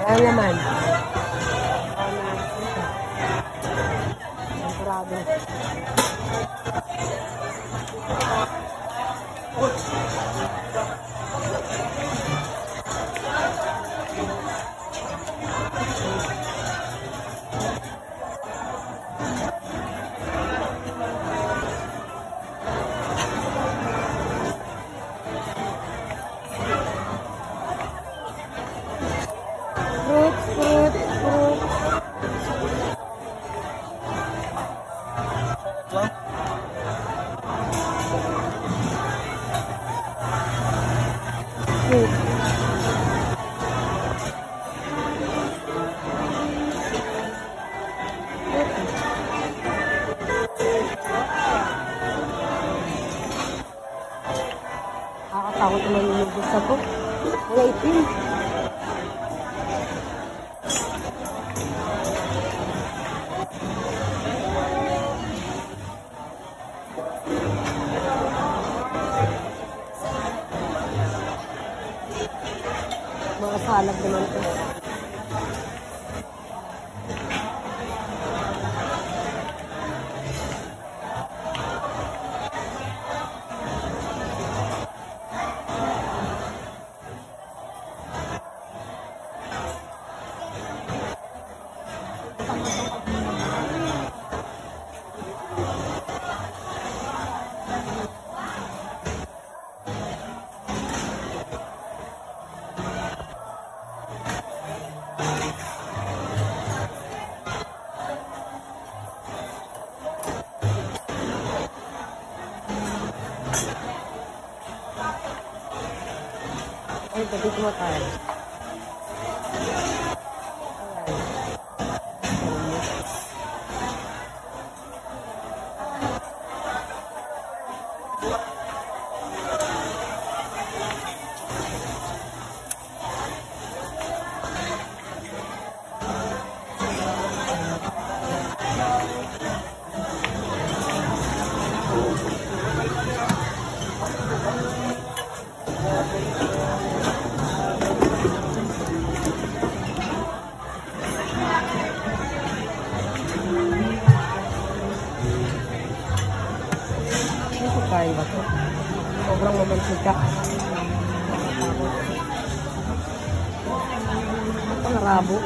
Ang laman. Sigurado. Nakakatakot naman yung gusto ko. Mga itim. Mga salad naman ito. Ay, tapos mo tayo. Kain ba ito? Sobrang mamantika. Pangarabo.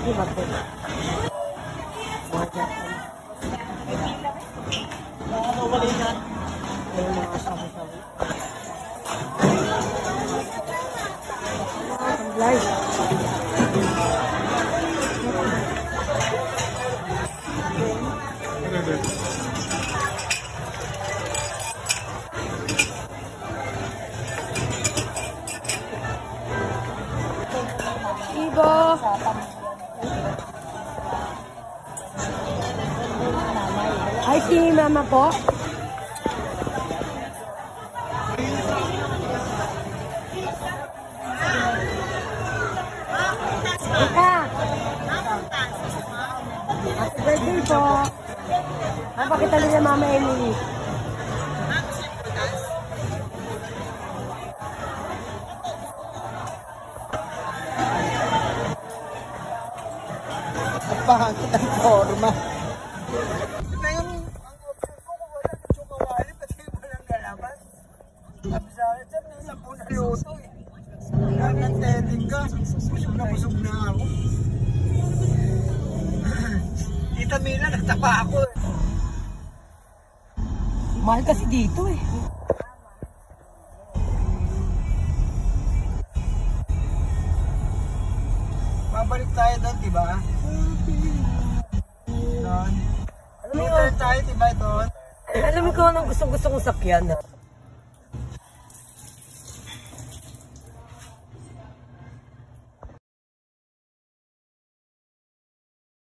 Di ba po? Ayun mga sabi-sabi. Tamblay. Ibo. Ay, si mama po. Ika. Happy birthday po. Napakita niya Mama Emily. At pahangit ang forma. Ito yung ang option ko kung wala ng chukawali pati walang galaman. Sabi sa akin, sir, may 10 na luto eh. Kahit nag-tending ka, busog na ako. Tita Mina, nagtapa ako eh. Mahal kasi dito eh. Babalik tayo doon, diba? Doon. Alam mo tayo, diba doon? Alam mo ko anong gusto kong sakyan.